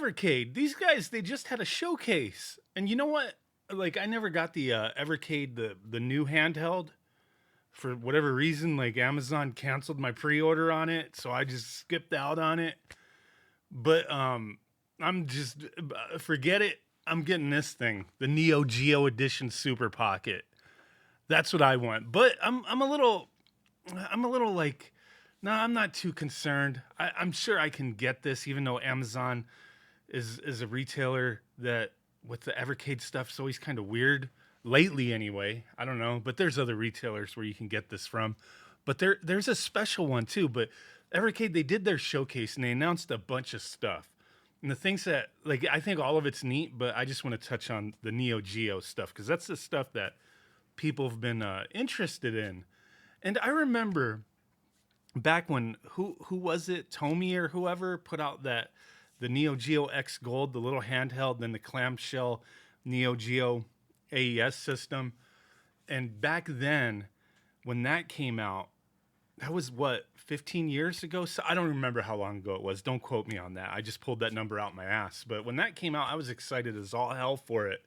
Evercade. These guys, they just had a showcase. And you know what? Like, I never got the Evercade, the new handheld. For whatever reason, like Amazon canceled my pre-order on it, so I just skipped out on it. But I'm just forget it. I'm getting this thing, the Neo Geo Edition Super Pocket. That's what I want. But I'm a little like, no, I'm not too concerned. I'm sure I can get this, even though Amazon is a retailer that with the Evercade stuff's always kind of weird lately. Anyway, I don't know, but there's other retailers where you can get this from. But there's a special one too. But Evercade, they did their showcase and they announced a bunch of stuff. And the things that, like, I think all of it's neat, but I just want to touch on the Neo Geo stuff because that's the stuff that people have been interested in. And I remember back when who was it, Tomy or whoever put out that the Neo Geo X Gold, the little handheld, then the clamshell Neo Geo AES system. And back then, when that came out, that was what, 15 years ago? So I don't remember how long ago it was. Don't quote me on that. I just pulled that number out my ass. But when that came out, I was excited as all hell for it.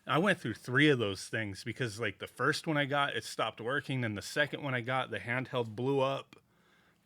I went through three of those things because, like, the first one I got, it stopped working. Then the second one I got, the handheld blew up.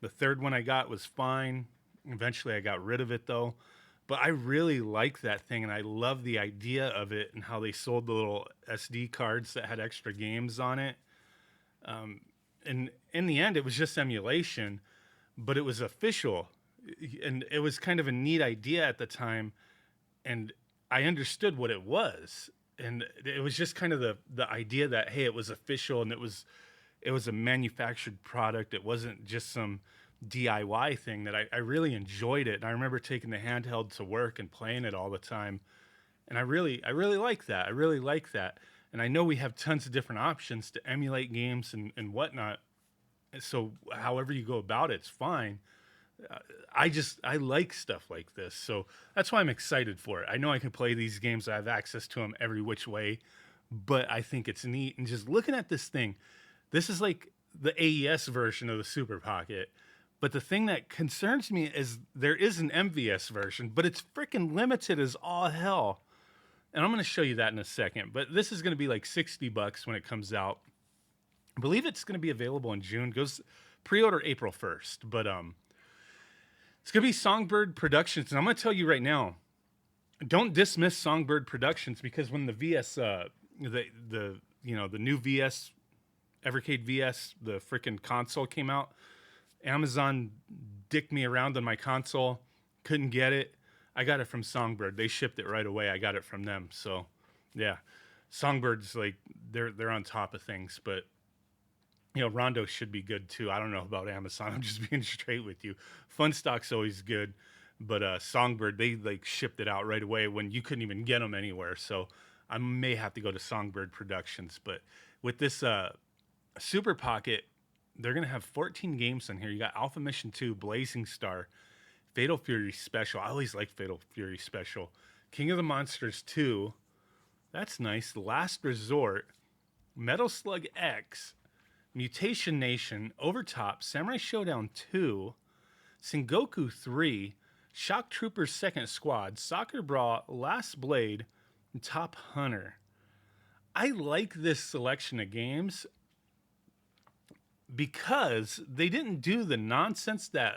The third one I got was fine. Eventually, I got rid of it, though. But I really like that thing, and I love the idea of it and how they sold the little SD cards that had extra games on it. And in the end, it was just emulation, but it was official. And it was kind of a neat idea at the time. And I understood what it was. And it was just kind of the idea that, hey, it was official and it was a manufactured product. It wasn't just some DIY thing that I really enjoyed it. And I remember taking the handheld to work and playing it all the time. And I really like that. I really like that. And I know we have tons of different options to emulate games and whatnot. So however you go about it, it's fine. I like stuff like this. So that's why I'm excited for it. I know I can play these games. I have access to them every which way, but I think it's neat. And just looking at this thing, this is like the AES version of the Super Pocket. But the thing that concerns me is there is an MVS version, but it's freaking limited as all hell. And I'm going to show you that in a second. But this is going to be like $60 when it comes out. I believe it's going to be available in June. Goes pre-order April 1st. But it's going to be Songbird Productions. And I'm going to tell you right now, don't dismiss Songbird Productions because when the VS, the new VS, Evercade VS, the freaking console came out, Amazon dicked me around on my console, couldn't get it. I got it from Songbird. They shipped it right away. I got it from them. So, yeah, Songbird's like they're on top of things. But Rondo should be good too. I don't know about Amazon. I'm just being straight with you. Funstock's always good, but Songbird, they like shipped it out right away when you couldn't even get them anywhere. So I may have to go to Songbird Productions. But with this Super Pocket, they're going to have 14 games on here. You got Alpha Mission 2, Blazing Star, Fatal Fury Special. I always like Fatal Fury Special. King of the Monsters 2. That's nice. Last Resort, Metal Slug X, Mutation Nation, Overtop, Samurai Showdown 2, Sengoku 3, Shock Troopers Second Squad, Soccer Brawl, Last Blade, and Top Hunter. I like this selection of games because they didn't do the nonsense that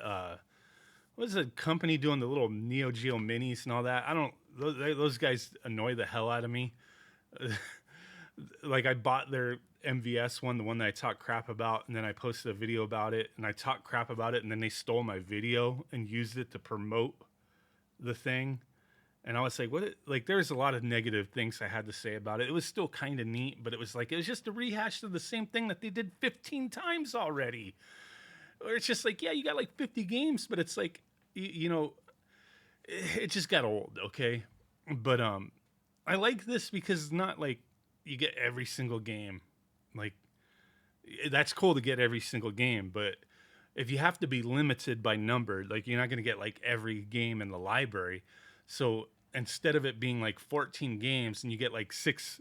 what was a company doing the little Neo Geo minis and all that. I don't those guys annoy the hell out of me. Like I bought their MVS one, the one that I talked crap about, and then I posted a video about it and I talked crap about it, and then they stole my video and used it to promote the thing. And I was like, like there's a lot of negative things I had to say about it. It was still kind of neat, but it was just a rehash of the same thing that they did 15 times already. Or it's just like, yeah, you got like 50 games, but it's like, it just got old, okay? But I like this because it's not like you get every single game. Like, that's cool to get every single game, but if you have to be limited by number, like you're not going to get like every game in the library. So instead of it being like 14 games and you get like 6,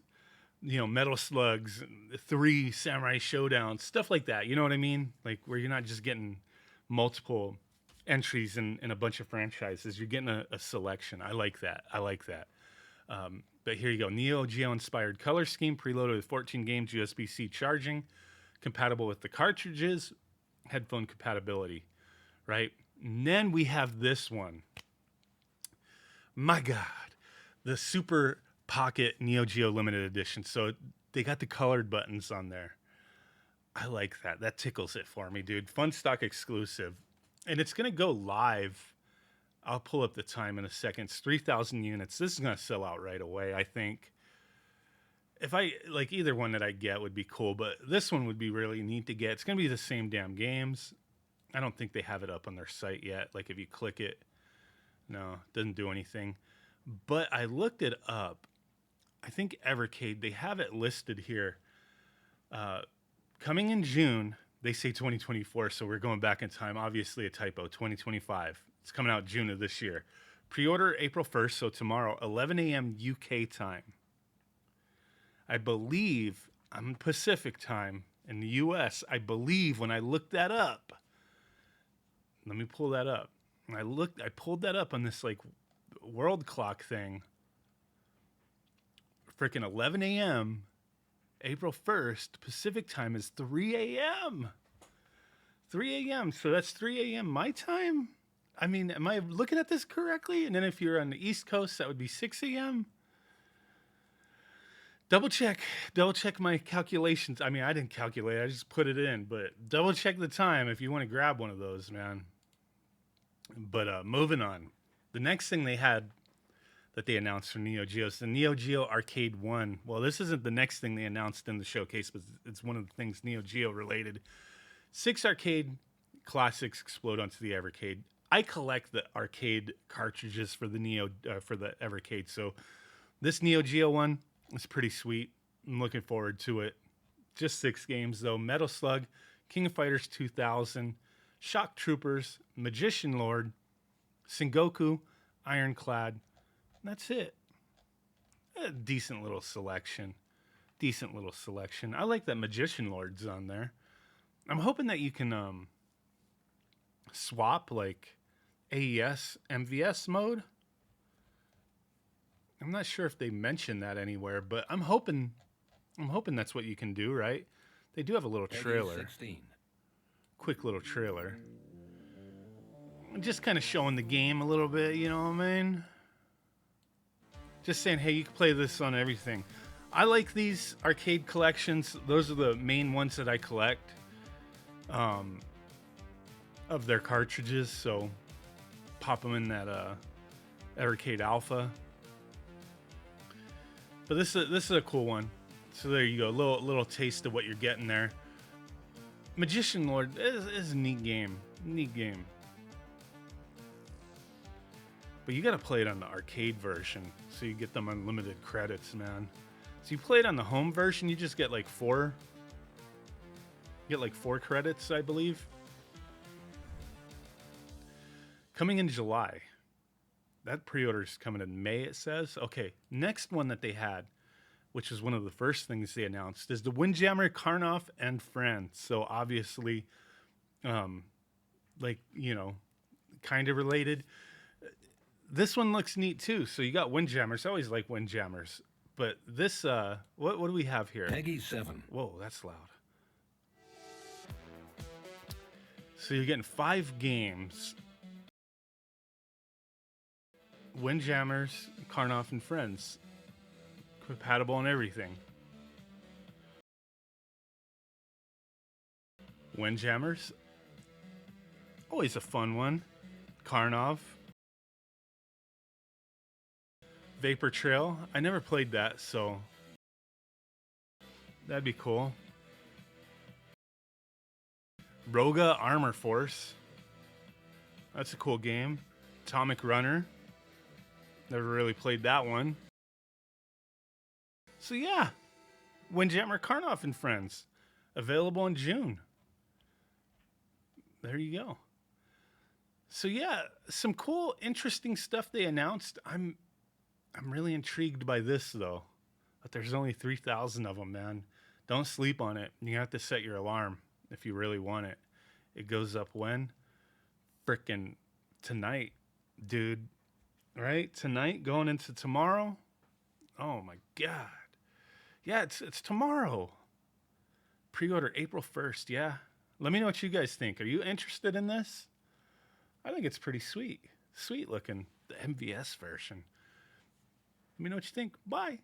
Metal Slugs, 3 Samurai Showdowns, stuff like that. You know what I mean? Like where you're not just getting multiple entries in a bunch of franchises. You're getting a selection. I like that. I like that. But here you go. Neo Geo inspired color scheme, preloaded with 14 games, USB-C charging, compatible with the cartridges, headphone compatibility, right? And then we have this one. My God, the Super Pocket Neo Geo Limited Edition. So they got the colored buttons on there. I like that. That tickles it for me, dude. Fun stock exclusive. And it's going to go live. I'll pull up the time in a second. It's 3,000 units. This is going to sell out right away, I think. If I, like, either one that I get would be cool, but this one would be really neat to get. It's going to be the same damn games. I don't think they have it up on their site yet. Like, if you click it, no, it doesn't do anything. But I looked it up. I think Evercade, they have it listed here. Coming in June, they say 2024, so we're going back in time. Obviously a typo, 2025. It's coming out June of this year. Pre-order April 1st, so tomorrow, 11 a.m. UK time. I believe I'm Pacific time in the US. I believe when I looked that up. Let me pull that up. I pulled that up on this like world clock thing. Freaking 11 a.m. April 1st, Pacific time is 3 a.m. 3 a.m. So that's 3 a.m. my time? I mean, am I looking at this correctly? And then if you're on the East Coast, that would be 6 a.m. Double check my calculations. I mean, I didn't calculate, I just put it in, but double check the time if you want to grab one of those, man. But moving on. The next thing they had that they announced for Neo Geo is the Neo Geo Arcade 1. Well, this isn't the next thing they announced in the showcase, but it's one of the things Neo Geo related. 6 arcade classics explode onto the Evercade. I collect the arcade cartridges for the for the Evercade, so this Neo Geo one is pretty sweet. I'm looking forward to it. Just 6 games though: Metal Slug, King of Fighters 2000, Shock Troopers, Magician Lord, Sengoku, Ironclad. That's it. A decent little selection. I like that Magician Lord's on there. I'm hoping that you can swap like AES, MVS mode. I'm not sure if they mentioned that anywhere, but I'm hoping that's what you can do, right? They do have a little trailer. 16. Quick little trailer. Just kind of showing the game a little bit, you know what I mean? Just saying, hey, you can play this on everything. I like these arcade collections. Those are the main ones that I collect of their cartridges. So pop them in that Evercade Alpha. But this is a cool one. So there you go, little taste of what you're getting there. Magician Lord is a neat game. But you got to play it on the arcade version, so you get them unlimited credits, man. So you play it on the home version, you just get like 4. You get like 4 credits, I believe. Coming in July. That pre-order is coming in May, it says. Okay, next one that they had, which is one of the first things they announced, is the Windjammer Karnoff and Friends. So obviously, like, you know, kind of related. This one looks neat too. So you got Windjammers. I always like Windjammers. But this, what do we have here? Peggy 7. Whoa, that's loud. So you're getting 5 games. Windjammers, Karnoff and Friends. Compatible and everything. Windjammers. Always a fun one. Karnoff. Vapor Trail. I never played that, so that'd be cool. Roga Armor Force. That's a cool game. Atomic Runner. Never really played that one. So yeah, Windjammer Karnoff and Friends. Available in June. There you go. So yeah, some cool, interesting stuff they announced. I'm really intrigued by this though. But there's only 3,000 of them, man. Don't sleep on it. You have to set your alarm if you really want it. It goes up when? Frickin' tonight, dude. Right? Tonight, going into tomorrow. Oh my god. Yeah, it's tomorrow. Pre-order April 1st. Yeah. Let me know what you guys think. Are you interested in this? I think it's pretty sweet. Sweet looking. The MVS version. Let me know what you think. Bye.